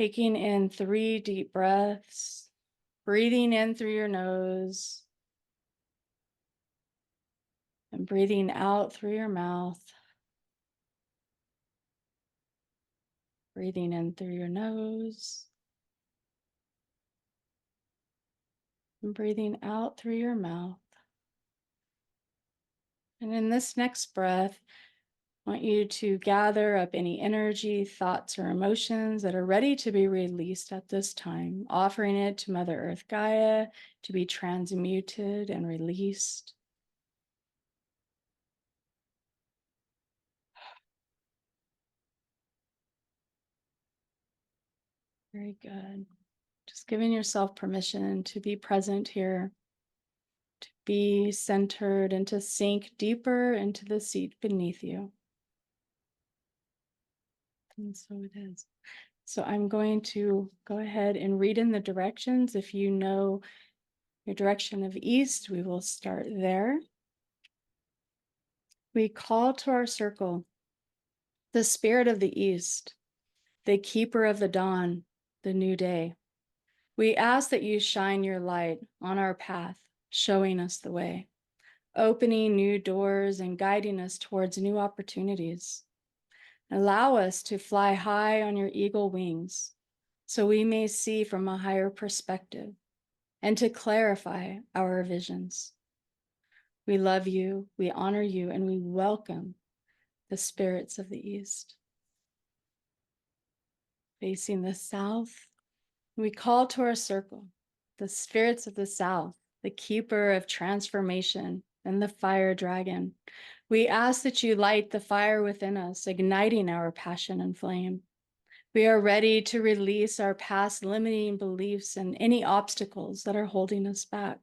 Taking in 3 deep breaths, breathing in through your nose and breathing out through your mouth. Breathing in through your nose and breathing out through your mouth. And in this next breath, I want you to gather up any energy, thoughts, or emotions that are ready to be released at this time, offering it to Mother Earth Gaia to be transmuted and released. Very good. Just giving yourself permission to be present here, to be centered, and to sink deeper into the seat beneath you. And so it is. So I'm going to go ahead and read in the directions. If you know your direction of east, we will start there. We call to our circle the spirit of the east, the keeper of the dawn, the new day. We ask that you shine your light on our path, showing us the way, opening new doors and guiding us towards new opportunities. Allow us to fly high on your eagle wings so we may see from a higher perspective and to clarify our visions. We love you, we honor you, and we welcome the spirits of the East. Facing the South, we call to our circle the spirits of the South, the keeper of transformation and the fire dragon. We ask that you light the fire within us, igniting our passion and flame. We are ready to release our past limiting beliefs and any obstacles that are holding us back.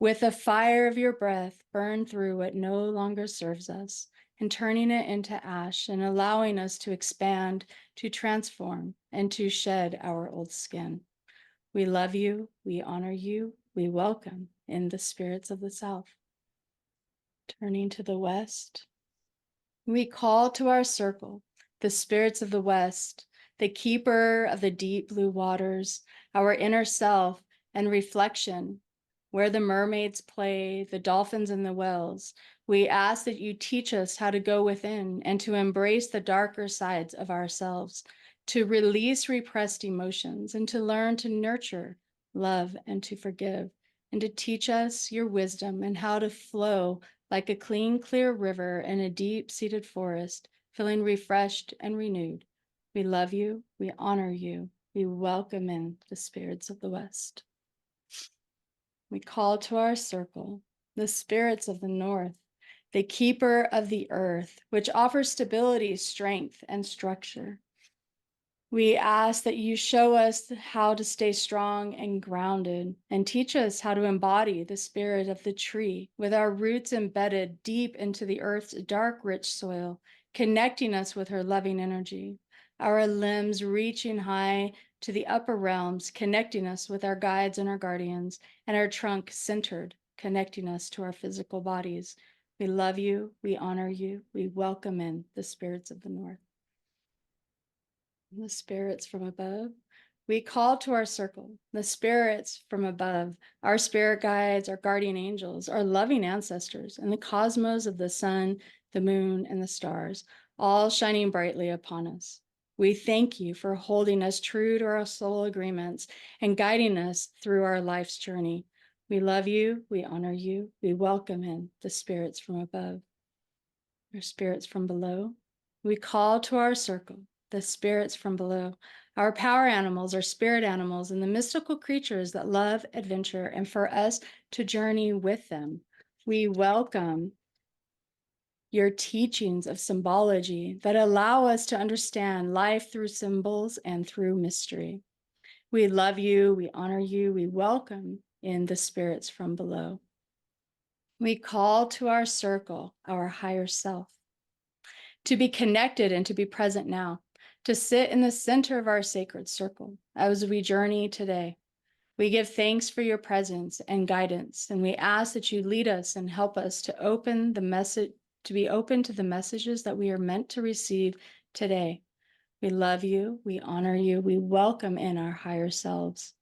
With the fire of your breath, burn through what no longer serves us and turning it into ash and allowing us to expand, to transform, and to shed our old skin. We love you, we honor you, we welcome in the spirits of the South. Turning to the West, we call to our circle the spirits of the West, the keeper of the deep blue waters, our inner self and reflection, where the mermaids play, the dolphins in the wells. We ask that you teach us how to go within and to embrace the darker sides of ourselves, to release repressed emotions and to learn to nurture, love, and to forgive, and to teach us your wisdom and how to flow like a clean, clear river in a deep-seated forest, feeling refreshed and renewed. We love you, we honor you, we welcome in the spirits of the West. We call to our circle the spirits of the North, the keeper of the earth, which offers stability, strength, and structure. We ask that you show us how to stay strong and grounded and teach us how to embody the spirit of the tree with our roots embedded deep into the earth's dark, rich soil, connecting us with her loving energy, our limbs reaching high to the upper realms, connecting us with our guides and our guardians, and our trunk centered, connecting us to our physical bodies. We love you, we honor you, we welcome in the spirits of the North. The spirits from above, we call to our circle the spirits from above, our spirit guides, our guardian angels, our loving ancestors, and the cosmos of the sun, the moon, and the stars, all shining brightly upon us. We thank you for holding us true to our soul agreements and guiding us through our life's journey. We love you, we honor you, we welcome in the spirits from above. Our spirits from below, we call to our circle the spirits from below, our power animals, our spirit animals, and the mystical creatures that love adventure, and for us to journey with them. We welcome your teachings of symbology that allow us to understand life through symbols and through mystery. We love you, we honor you, we welcome in the spirits from below. We call to our circle, our higher self, to be connected and to be present now, to sit in the center of our sacred circle as we journey today. We give thanks for your presence and guidance, and we ask that you lead us and help us to open the message, to be open to the messages that we are meant to receive today. We love you. We honor you. We welcome in our higher selves.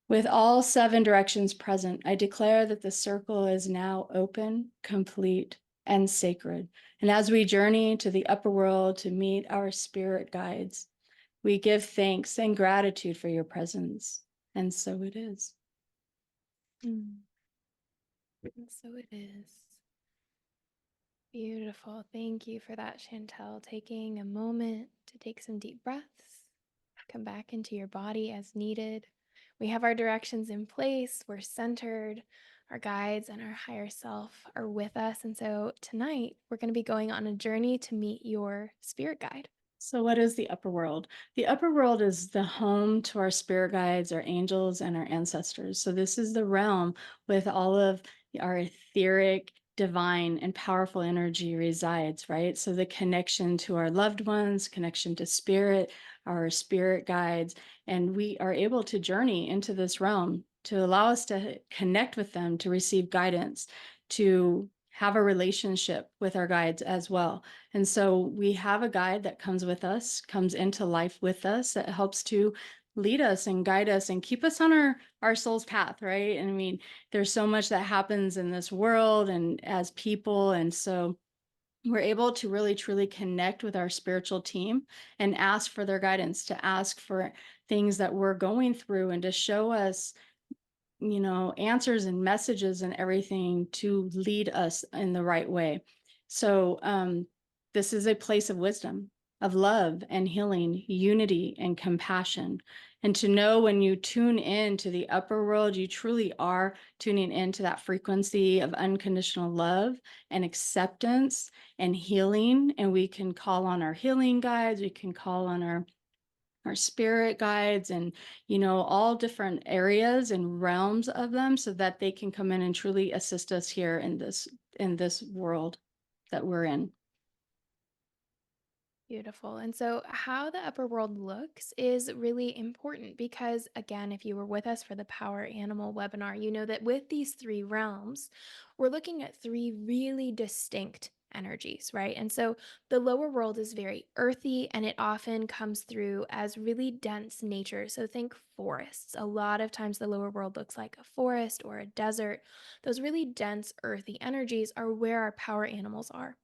With all seven directions present, I declare that the circle is now open, complete, and sacred. And as we journey to the upper world to meet our spirit guides, we give thanks and gratitude for your presence. And so it is. Mm. And so it is. Beautiful. Thank you for that, Chantel. Taking a moment to take some deep breaths, come back into your body as needed. We have our directions in place, we're centered, our guides and our higher self are with us. And so tonight, we're going to be going on a journey to meet your spirit guide. So, what is the upper world? The upper world is the home to our spirit guides, our angels, and our ancestors. So, this is the realm with all of our etheric, divine, and powerful energy resides, right? So, the connection to our loved ones, connection to spirit, our spirit guides, and we are able to journey into this realm to allow us to connect with them, to receive guidance, to have a relationship with our guides as well. And so we have a guide that comes with us, comes into life with us, that helps to lead us and guide us and keep us on our soul's path, right? And I mean, there's so much that happens in this world and as people. And so we're able to really truly connect with our spiritual team and ask for their guidance, to ask for things that we're going through and to show us, answers and messages and everything to lead us in the right way. So, this is a place of wisdom, of love and healing, unity and compassion. And to know when you tune in to the upper world, you truly are tuning into that frequency of unconditional love and acceptance and healing. And we can call on our healing guides, we can call on our spirit guides and all different areas and realms of them so that they can come in and truly assist us here in this world that we're in. Beautiful. And so, how the upper world looks is really important because, again, if you were with us for the Power Animal webinar, you know that with these three realms, we're looking at three really distinct energies, right? And so, the lower world is very earthy and it often comes through as really dense nature. So, think forests. A lot of times, the lower world looks like a forest or a desert. Those really dense, earthy energies are where our power animals are.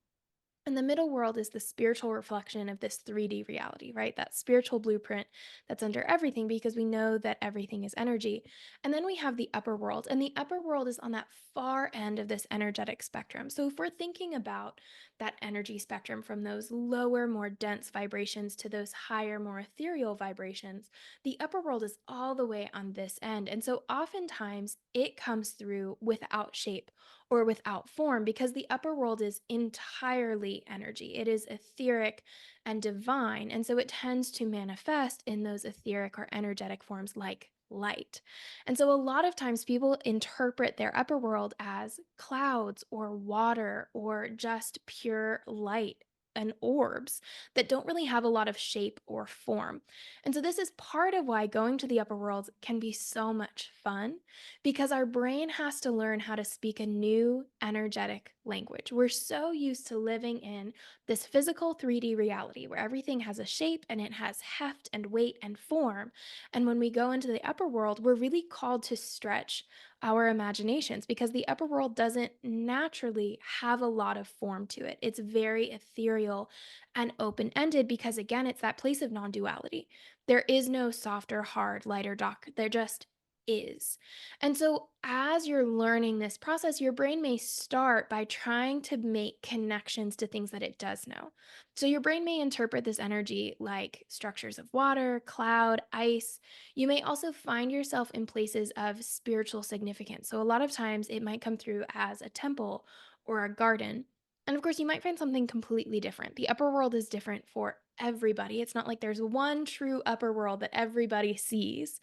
And the middle world is the spiritual reflection of this 3D reality, right? That spiritual blueprint that's under everything because we know that everything is energy. And then we have the upper world, and the upper world is on that far end of this energetic spectrum. So if we're thinking about that energy spectrum from those lower, more dense vibrations to those higher, more ethereal vibrations, the upper world is all the way on this end. And so oftentimes it comes through without shape or without form because the upper world is entirely energy. It is etheric and divine. And so it tends to manifest in those etheric or energetic forms like light. And so a lot of times people interpret their upper world as clouds or water or just pure light and orbs that don't really have a lot of shape or form. And so this is part of why going to the upper world can be so much fun because our brain has to learn how to speak a new energetic language. We're so used to living in this physical 3D reality where everything has a shape and it has heft and weight and form. And when we go into the upper world, we're really called to stretch our imaginations because the upper world doesn't naturally have a lot of form to it. It's very ethereal and open ended because, again, it's that place of non duality. There is no soft or hard, light or dark. There just is. And so, as you're learning this process, your brain may start by trying to make connections to things that it does know. So, your brain may interpret this energy like structures of water, cloud, ice. You may also find yourself in places of spiritual significance. So, a lot of times it might come through as a temple or a garden. And of course, you might find something completely different. The upper world is different for everybody. It's not like there's one true upper world that everybody sees.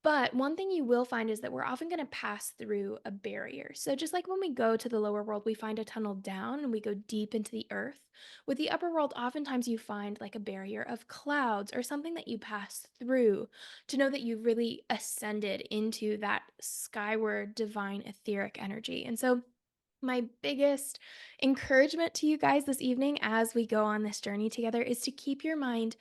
But one thing you will find is that we're often going to pass through a barrier. So, just like when we go to the lower world, we find a tunnel down and we go deep into the earth. With the upper world, oftentimes you find like a barrier of clouds or something that you pass through to know that you've really ascended into that skyward divine etheric energy. And so, My biggest encouragement to you guys this evening as we go on this journey together is to keep your mind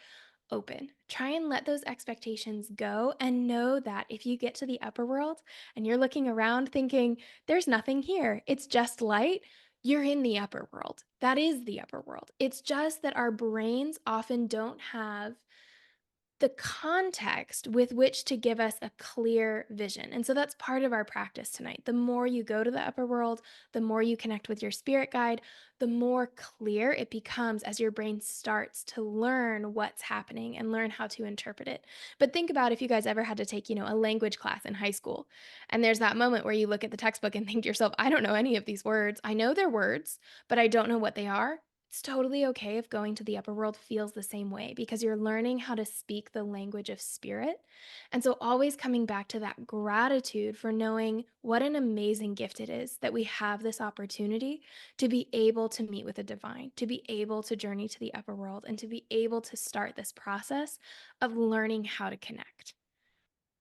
open. Try and let those expectations go and know that if you get to the upper world and you're looking around thinking, there's nothing here, it's just light, you're in the upper world. That is the upper world. It's just that our brains often don't have the context with which to give us a clear vision. And so that's part of our practice tonight. The more you go to the upper world, the more you connect with your spirit guide, the more clear it becomes as your brain starts to learn what's happening and learn how to interpret it. But think about if you guys ever had to take, a language class in high school. And there's that moment where you look at the textbook and think to yourself, I don't know any of these words. I know they're words, but I don't know what they are. It's totally okay if going to the upper world feels the same way because you're learning how to speak the language of spirit. And so, always coming back to that gratitude for knowing what an amazing gift it is that we have this opportunity to be able to meet with the divine, to be able to journey to the upper world, and to be able to start this process of learning how to connect.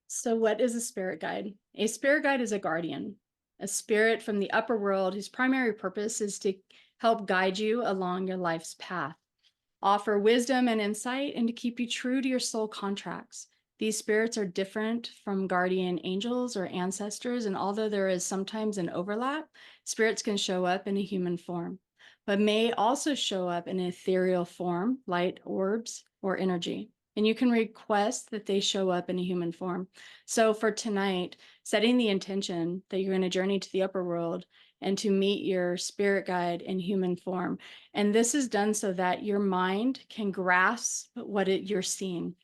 So, what is a spirit guide? A spirit guide is a guardian, a spirit from the upper world whose primary purpose is to help guide you along your life's path, offer wisdom and insight, and to keep you true to your soul contracts. These spirits are different from guardian angels or ancestors, and although there is sometimes an overlap, spirits can show up in a human form, but may also show up in ethereal form, light orbs, or energy. And you can request that they show up in a human form. So for tonight, setting the intention that you're going to journey to the upper world and to meet your spirit guide in human form. And this is done so that your mind can grasp you're seeing.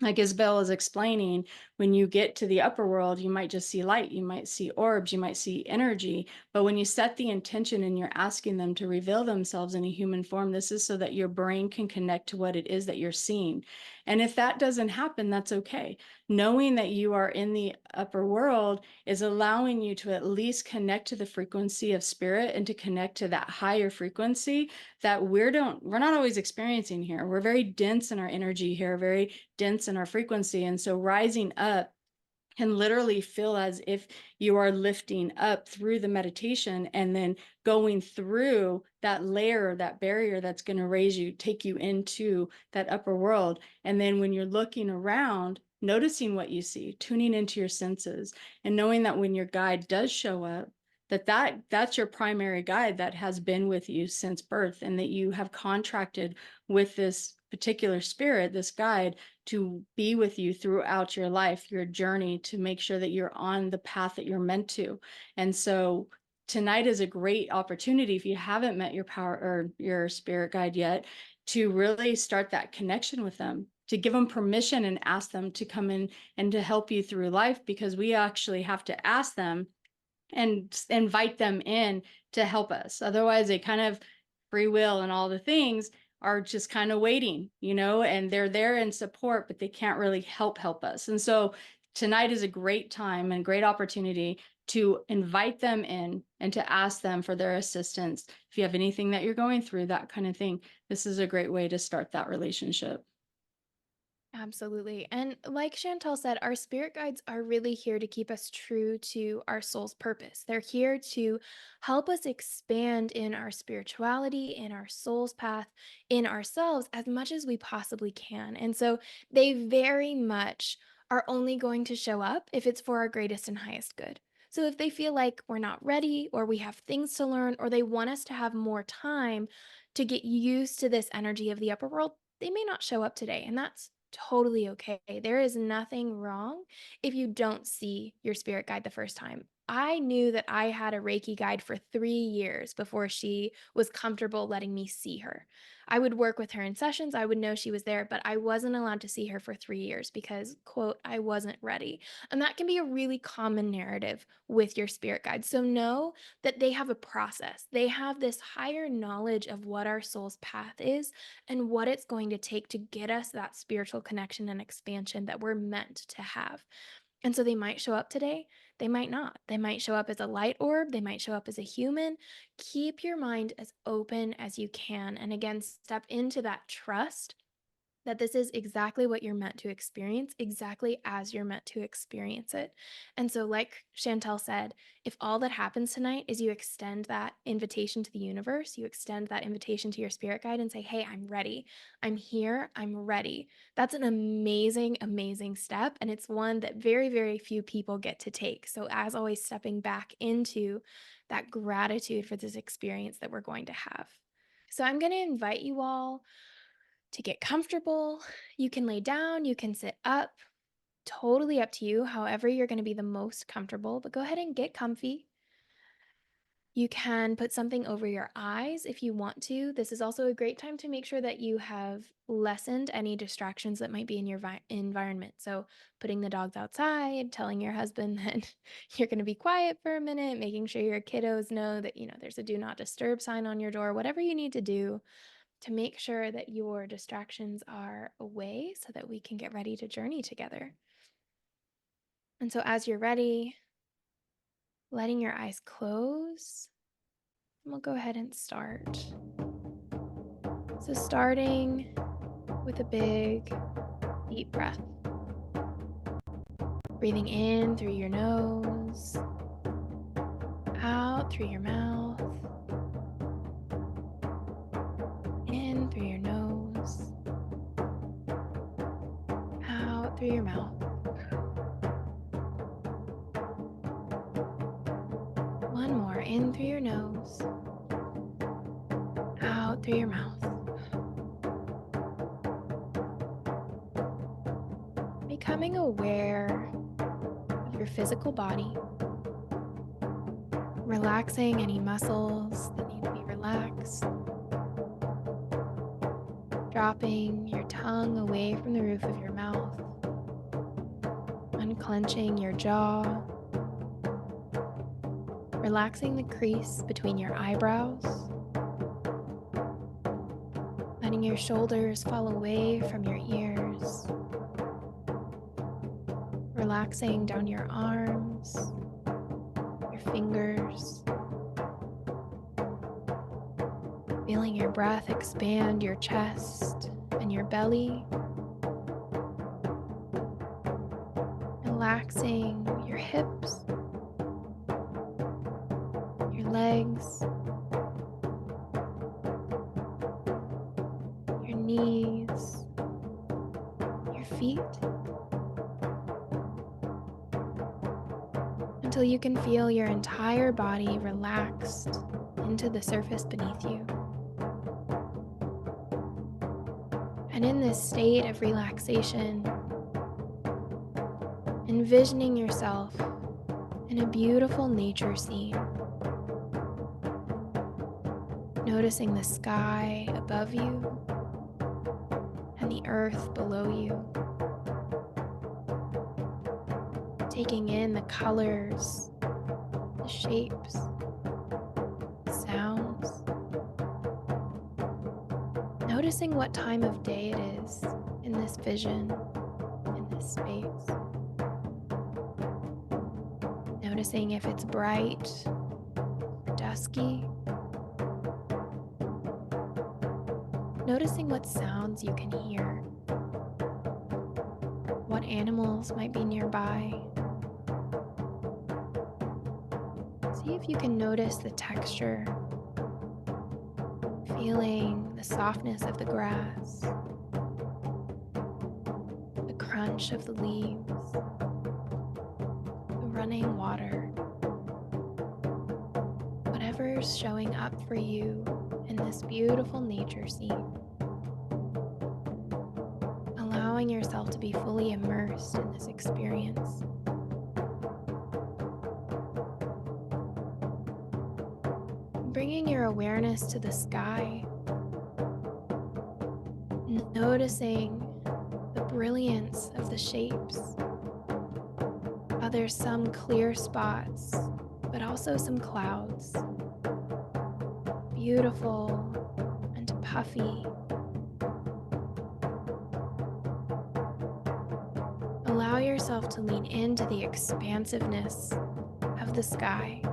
Like Isabel is explaining, when you get to the upper world, you might just see light, you might see orbs, you might see energy. But when you set the intention and you're asking them to reveal themselves in a human form, this is so that your brain can connect to what it is that you're seeing. And if that doesn't happen, that's okay. Knowing that you are in the upper world is allowing you to at least connect to the frequency of spirit and to connect to that higher frequency that we're not always experiencing here. We're very dense in our energy here, very dense in our frequency. And so rising up can literally feel as if you are lifting up through the meditation and then going through that layer, that barrier that's going to raise you, take you into that upper world. And then when you're looking around, noticing what you see, tuning into your senses, and knowing that when your guide does show up, that's your primary guide that has been with you since birth, and that you have contracted with this particular spirit, this guide, to be with you throughout your life, your journey, to make sure that you're on the path that you're meant to. And so tonight is a great opportunity, if you haven't met your power or your spirit guide yet, to really start that connection with them, to give them permission and ask them to come in and to help you through life, because we actually have to ask them and invite them in to help us. Otherwise, they kind of, free will and all the things, are just kind of waiting, and they're there in support, but they can't really help us. And so tonight is a great time and great opportunity to invite them in and to ask them for their assistance. If you have anything that you're going through, that kind of thing, this is a great way to start that relationship. Absolutely. And like Chantal said, our spirit guides are really here to keep us true to our soul's purpose. They're here to help us expand in our spirituality, in our soul's path, in ourselves as much as we possibly can. And so they very much are only going to show up if it's for our greatest and highest good. So if they feel like we're not ready, or we have things to learn, or they want us to have more time to get used to this energy of the upper world, they may not show up today. And that's totally okay. There is nothing wrong if you don't see your spirit guide the first time. I knew that I had a Reiki guide for 3 years before she was comfortable letting me see her. I would work with her in sessions. I would know she was there, but I wasn't allowed to see her for 3 years because, quote, I wasn't ready. And that can be a really common narrative with your spirit guide. So know that they have a process. They have this higher knowledge of what our soul's path is and what it's going to take to get us that spiritual connection and expansion that we're meant to have. And so they might show up today, they might not. They might show up as a light orb, they might show up as a human. Keep your mind as open as you can. And again, step into that trust that this is exactly what you're meant to experience, exactly as you're meant to experience it. And so, like Chantel said, if all that happens tonight is you extend that invitation to the universe, you extend that invitation to your spirit guide and say, hey, I'm ready. I'm here. I'm ready. That's an amazing, amazing step. And it's one that very, very few people get to take. So, as always, stepping back into that gratitude for this experience that we're going to have. So, I'm going to invite you all to get comfortable. You can lay down, you can sit up, totally up to you, however, you're going to be the most comfortable, but go ahead and get comfy. You can put something over your eyes if you want to. This is also a great time to make sure that you have lessened any distractions that might be in your environment. So, putting the dogs outside, telling your husband that you're going to be quiet for a minute, making sure your kiddos know that, there's a do not disturb sign on your door, whatever you need to do to make sure that your distractions are away so that we can get ready to journey together. And so, as you're ready, letting your eyes close, and we'll go ahead and start. So, starting with a big, deep breath, breathing in through your nose, out through your mouth, in through your nose, out through your mouth. One more, in through your nose, out through your mouth. Becoming aware of your physical body, relaxing any muscles that need to be relaxed, dropping your tongue away from the roof of your mouth, unclenching your jaw, relaxing the crease between your eyebrows, letting your shoulders fall away from your ears, relaxing down your arms, your fingers, feeling your breath expand your chest and your belly, relaxing your hips, your legs, your knees, your feet, until you can feel your entire body relaxed into the surface beneath you. And in this state of relaxation, envisioning yourself in a beautiful nature scene, noticing the sky above you and the earth below you, taking in the colors, the shapes, the sounds, noticing what time of day it is in this vision, in this space. Noticing if it's bright or dusky. Noticing what sounds you can hear. What animals might be nearby. See if you can notice the texture, feeling the softness of the grass, the crunch of the leaves, the running water, whatever's showing up for you in this beautiful nature scene. Allowing yourself to be fully immersed in this experience. Bringing your awareness to the sky, noticing the brilliance of the shapes. How there's some clear spots, but also some clouds. Beautiful and puffy. Allow yourself to lean into the expansiveness of the sky.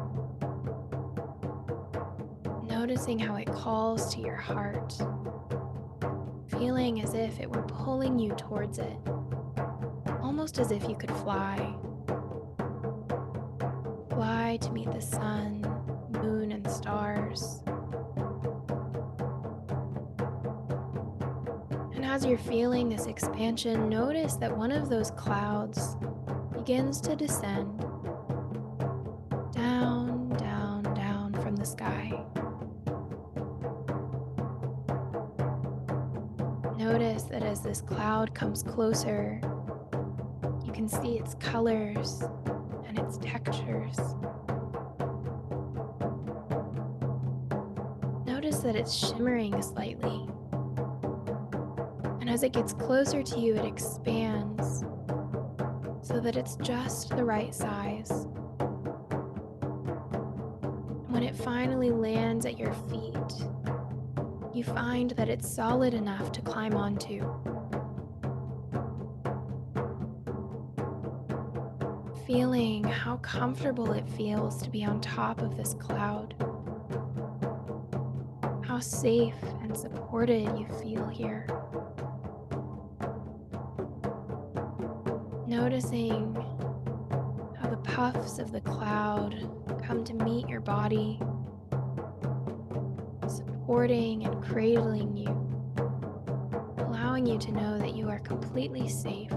Noticing how it calls to your heart, feeling as if it were pulling you towards it, almost as if you could fly. Fly to meet the sun, moon, and stars. And as you're feeling this expansion, notice that one of those clouds begins to descend down, down, down from the sky. Notice that as this cloud comes closer, you can see its colors and its textures. Notice that it's shimmering slightly. And as it gets closer to you, it expands so that it's just the right size. When it finally lands at your feet, you find that it's solid enough to climb onto. Feeling how comfortable it feels to be on top of this cloud. How safe and supported you feel here. Noticing how the puffs of the cloud come to meet your body, supporting and cradling you, allowing you to know that you are completely safe.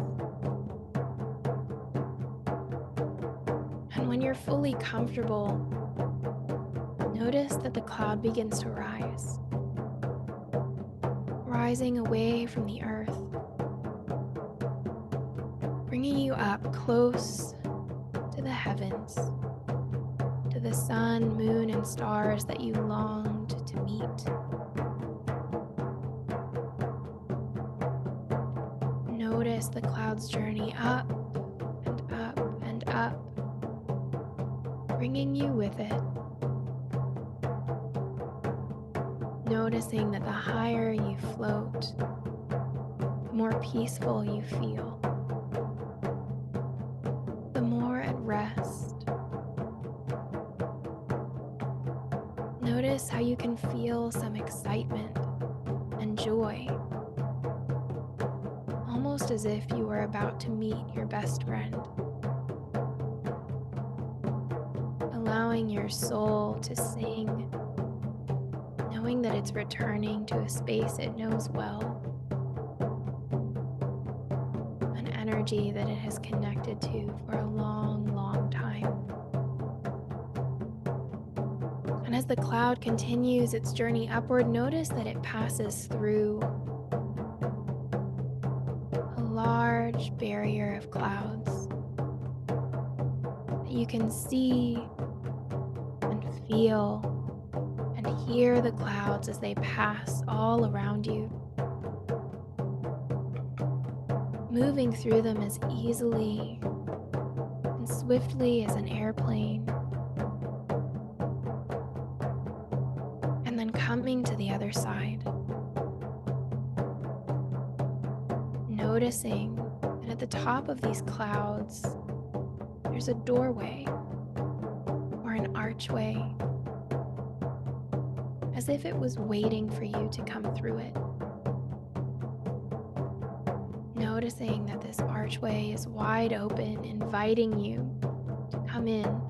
And when you're fully comfortable, notice that the cloud begins to rise, rising away from the earth, bringing you up close to the heavens, to the sun, moon, and stars that you longed to meet. Notice the cloud's journey up and up and up, bringing you with it. Noticing that the higher you float, the more peaceful you feel, the more at rest. Notice how you can feel some excitement and joy, almost as if you were about to meet your best friend. Allowing your soul to sing, knowing that it's returning to a space it knows well, an energy that it has connected to for a long, long time. And as the cloud continues its journey upward, notice that it passes through a large barrier of clouds that you can see and feel and hear the clouds as they pass all around you, moving through them as easily and swiftly as an airplane, and then coming to the other side, noticing that at the top of these clouds there's a doorway or an archway, as if it was waiting for you to come through it. Noticing that this archway is wide open, inviting you to come in.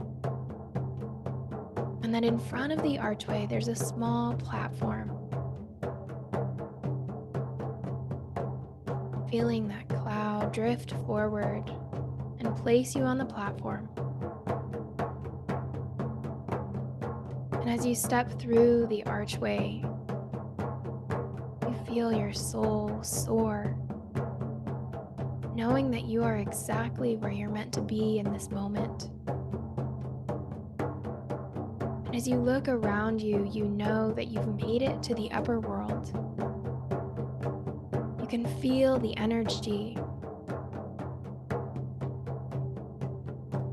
And that in front of the archway, there's a small platform. Feeling that cloud drift forward and place you on the platform. And as you step through the archway, you feel your soul soar, knowing that you are exactly where you're meant to be in this moment. And as you look around you, you know that you've made it to the upper world. You can feel the energy.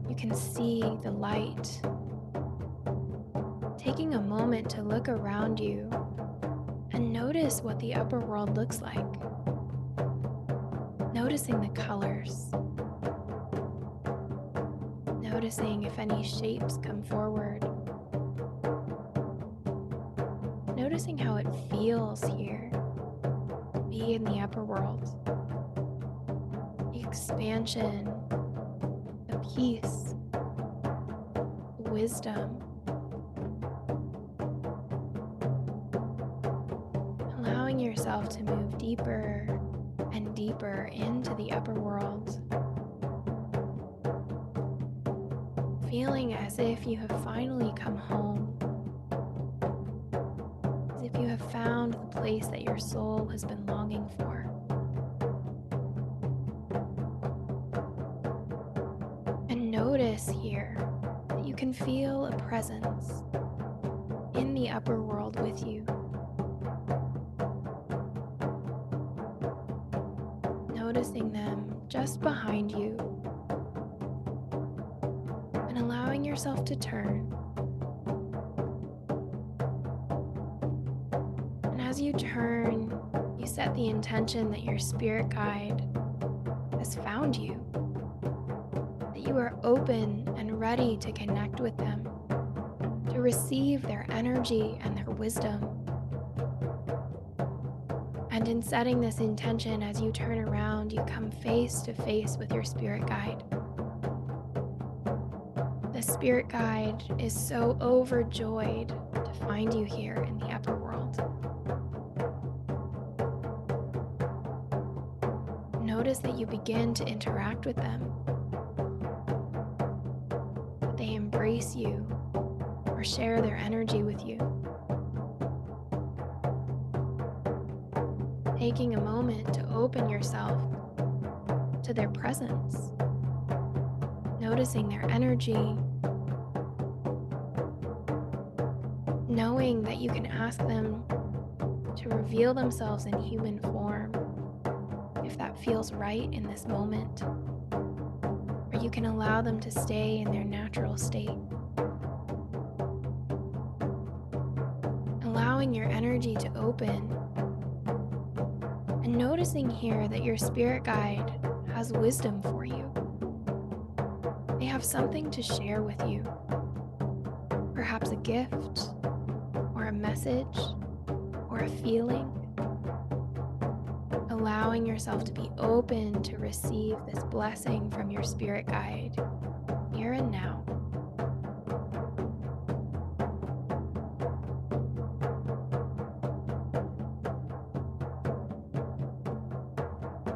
You can see the light. Taking a moment to look around you and notice what the upper world looks like. Noticing the colors. Noticing if any shapes come forward. Noticing how it feels here be in the upper world, the expansion, the peace, wisdom, allowing yourself to move deeper and deeper into the upper world, feeling as if you have finally come home, as if you have found the place that your soul has been longing for. And notice here that you can feel a presence in the upper world with you. Noticing them just behind you and allowing yourself to turn. And as you turn, you set the intention that your spirit guide has found you, that you are open and ready to connect with them, to receive their energy and their wisdom. And in setting this intention, as you turn around, you come face to face with your spirit guide. The spirit guide is so overjoyed to find you here in the upper world. Notice that you begin to interact with them, that they embrace you or share their energy with you. Taking a moment to open yourself to their presence, noticing their energy, knowing that you can ask them to reveal themselves in human form if that feels right in this moment, or you can allow them to stay in their natural state. Allowing your energy to open. And noticing here that your spirit guide has wisdom for you. They have something to share with you. Perhaps a gift, or a message, or a feeling. Allowing yourself to be open to receive this blessing from your spirit guide, here and now.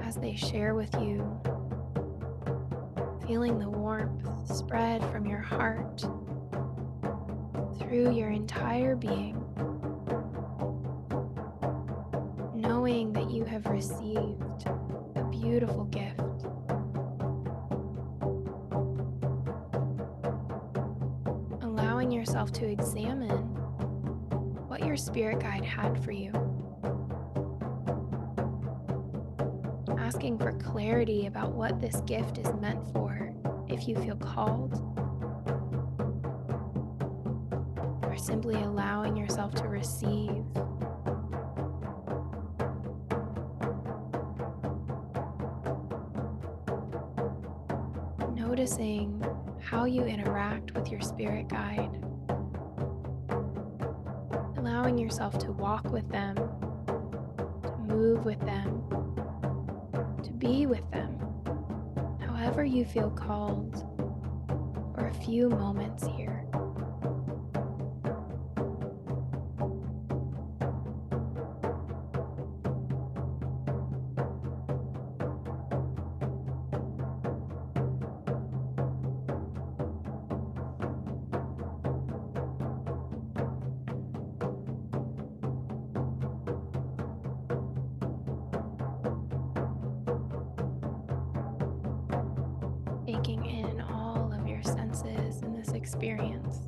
As they share with you, feeling the warmth spread from your heart through your entire being, knowing that you have received a beautiful gift. Allowing yourself to examine what your spirit guide had for you. Asking for clarity about what this gift is meant for, if you feel called, or simply allowing yourself to receive. Noticing how you interact with your spirit guide, allowing yourself to walk with them, to move with them, to be with them, however you feel called, for a few moments here. Taking in all of your senses in this experience.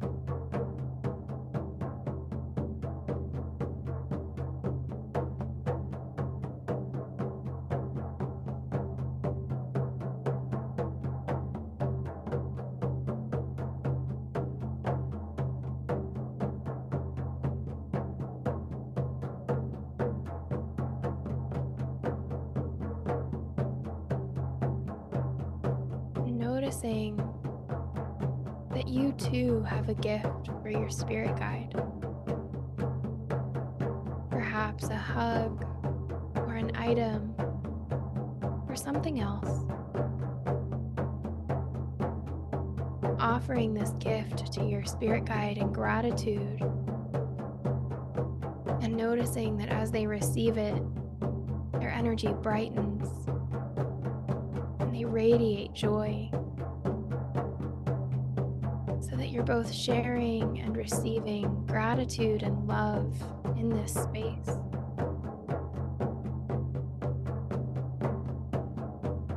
Noticing that you too have a gift for your spirit guide. Perhaps a hug or an item or something else, offering this gift to your spirit guide in gratitude and noticing that as they receive it, their energy brightens and they radiate joy so that you're both sharing and receiving gratitude and love in this space.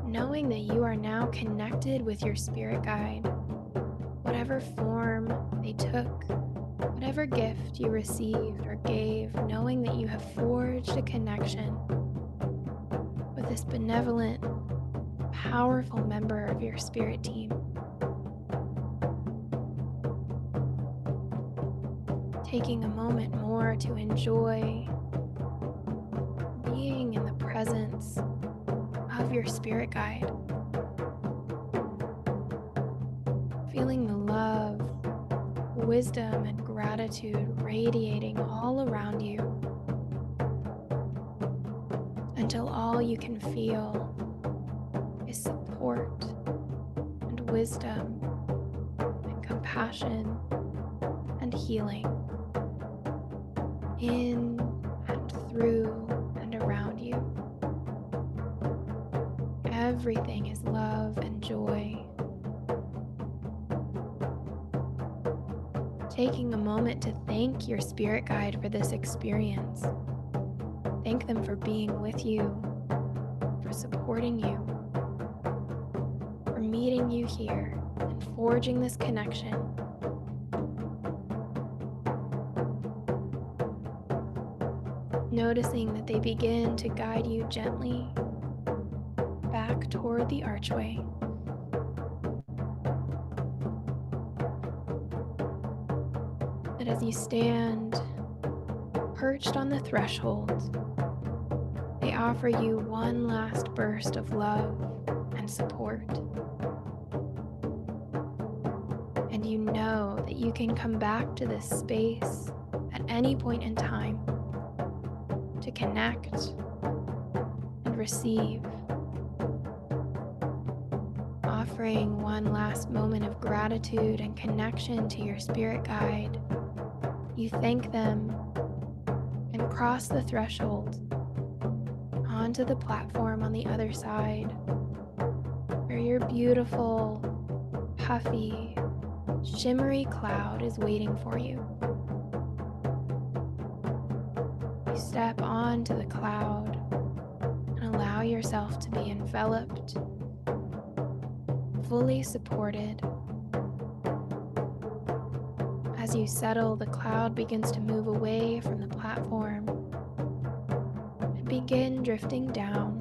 Knowing that you are now connected with your spirit guide, whatever form they took, whatever gift you received or gave, knowing that you have forged a connection with this benevolent, powerful member of your spirit team. Taking a moment more to enjoy being in the presence of your spirit guide, feeling the love, wisdom, and gratitude radiating all around you until all you can feel is support and wisdom and compassion and healing in and through and around you. Everything is love and joy. Taking a moment to thank your spirit guide for this experience. Thank them for being with you, for supporting you, for meeting you here and forging this connection. Noticing that they begin to guide you gently back toward the archway. That as you stand perched on the threshold, they offer you one last burst of love and support. And you know that you can come back to this space at any point in time to connect and receive, offering one last moment of gratitude and connection to your spirit guide. You thank them and cross the threshold onto the platform on the other side, where your beautiful, puffy, shimmery cloud is waiting for you. You step onto the cloud and allow yourself to be enveloped, fully supported. As you settle, the cloud begins to move away from the platform and begin drifting down,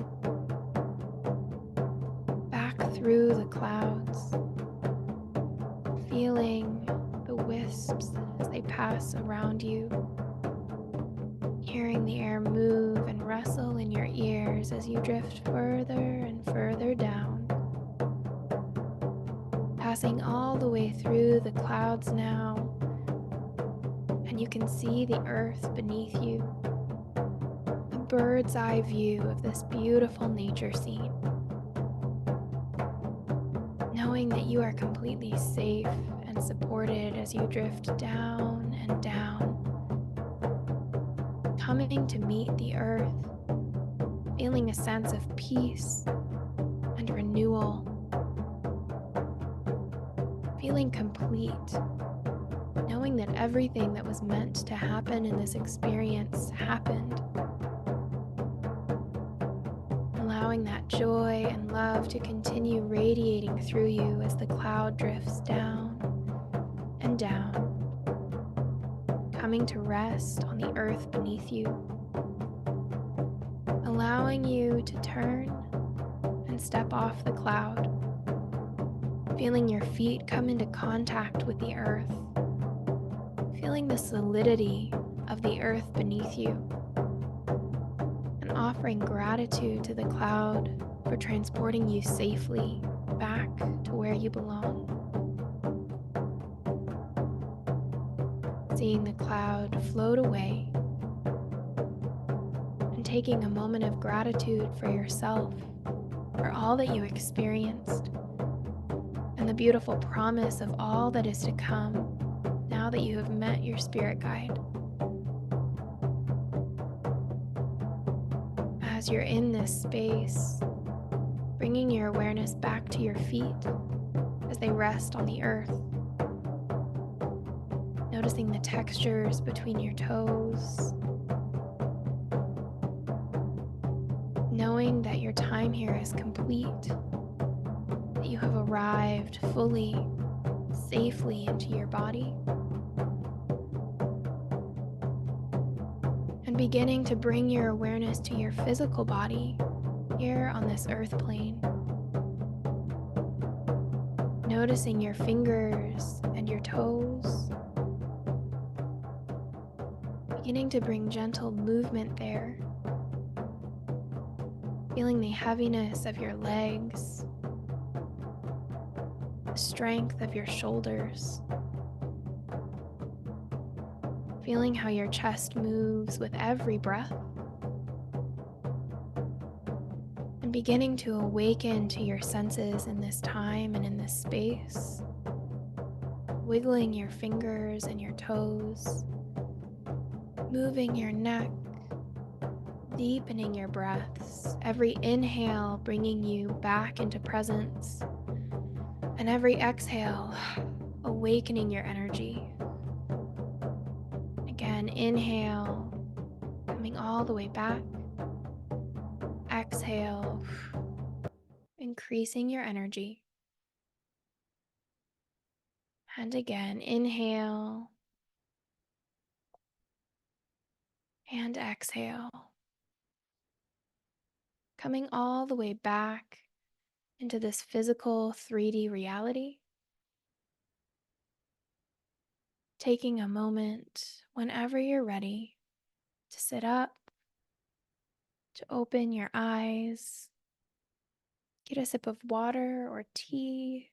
back through the clouds, feeling the wisps as they pass around you, hearing the air move and rustle in your ears as you drift further and further down, passing all the way through the clouds now, and you can see the earth beneath you, a bird's eye view of this beautiful nature scene, knowing that you are completely safe and supported as you drift down and down, coming to meet the earth, feeling a sense of peace and renewal, feeling complete, knowing that everything that was meant to happen in this experience happened, allowing that joy and love to continue radiating through you as the cloud drifts down and down, coming to rest on the earth beneath you, allowing you to turn and step off the cloud, feeling your feet come into contact with the earth, feeling the solidity of the earth beneath you, and offering gratitude to the cloud for transporting you safely back to where you belong. Seeing the cloud float away and taking a moment of gratitude for yourself, for all that you experienced, and the beautiful promise of all that is to come now that you have met your spirit guide. As you're in this space, bringing your awareness back to your feet as they rest on the earth, noticing the textures between your toes, knowing that your time here is complete, that you have arrived fully, safely into your body, and beginning to bring your awareness to your physical body here on this earth plane, noticing your fingers and your toes, beginning to bring gentle movement there, feeling the heaviness of your legs, the strength of your shoulders, feeling how your chest moves with every breath, and beginning to awaken to your senses in this time and in this space, wiggling your fingers and your toes, moving your neck, deepening your breaths, every inhale bringing you back into presence, and every exhale awakening your energy. Again, inhale, coming all the way back. Exhale, increasing your energy. And again, inhale and exhale, coming all the way back into this physical 3D reality. Taking a moment whenever you're ready to sit up, to open your eyes, get a sip of water or tea,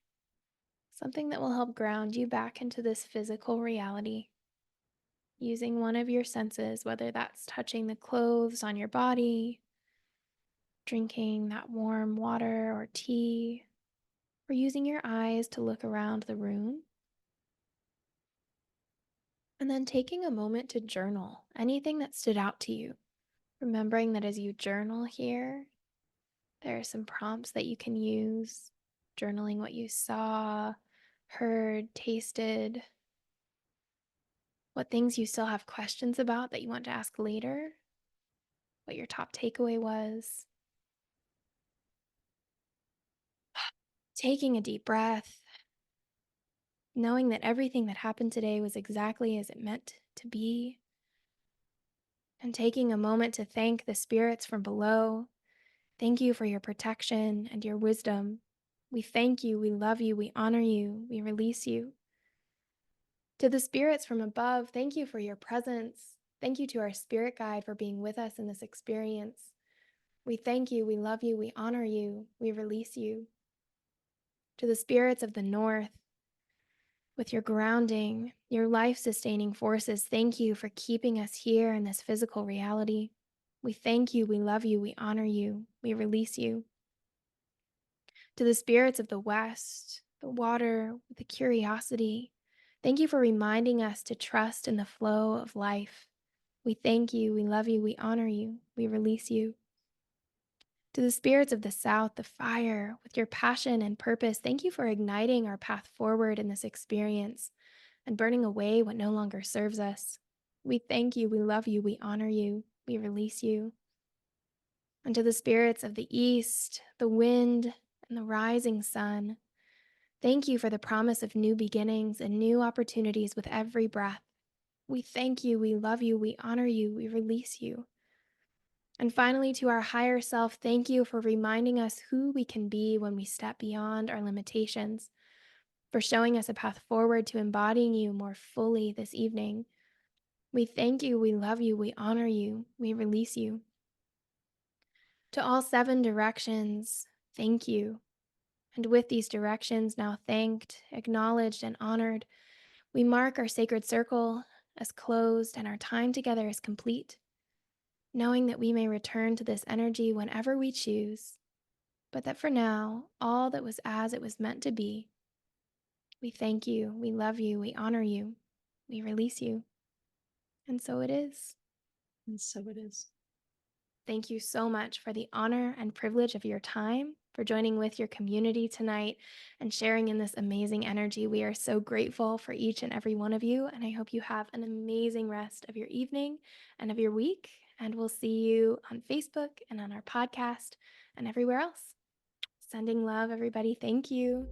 something that will help ground you back into this physical reality. Using one of your senses, whether that's touching the clothes on your body, drinking that warm water or tea, or using your eyes to look around the room. And then taking a moment to journal anything that stood out to you. Remembering that as you journal here, there are some prompts that you can use, journaling what you saw, heard, tasted, what things you still have questions about that you want to ask later, what your top takeaway was. Taking a deep breath, knowing that everything that happened today was exactly as it meant to be, and taking a moment to thank the spirits from below. Thank you for your protection and your wisdom. We thank you, we love you, we honor you, we release you. To the spirits from above, thank you for your presence. Thank you to our spirit guide for being with us in this experience. We thank you, we love you, we honor you, we release you. To the spirits of the north, with your grounding, your life-sustaining forces, thank you for keeping us here in this physical reality. We thank you, we love you, we honor you, we release you. To the spirits of the west, the water, the curiosity, thank you for reminding us to trust in the flow of life. We thank you, we love you, we honor you, we release you. To the spirits of the south, the fire, with your passion and purpose, thank you for igniting our path forward in this experience and burning away what no longer serves us. We thank you, we love you, we honor you, we release you. And to the spirits of the east, the wind, and the rising sun, thank you for the promise of new beginnings and new opportunities with every breath. We thank you, we love you, we honor you, we release you. And finally, to our higher self, thank you for reminding us who we can be when we step beyond our limitations, for showing us a path forward to embodying you more fully this evening. We thank you, we love you, we honor you, we release you. To all 7 directions, thank you. And with these directions now thanked, acknowledged, and honored, we mark our sacred circle as closed and our time together as complete. knowing that we may return to this energy whenever we choose, but that for now, all that was as it was meant to be. We thank you, we love you, we honor you, we release you. And so it is. And so it is. Thank you so much for the honor and privilege of your time, for joining with your community tonight and sharing in this amazing energy. We are so grateful for each and every one of you. And I hope you have an amazing rest of your evening and of your week. And we'll see you on Facebook and on our podcast and everywhere else. Sending love, everybody. Thank you.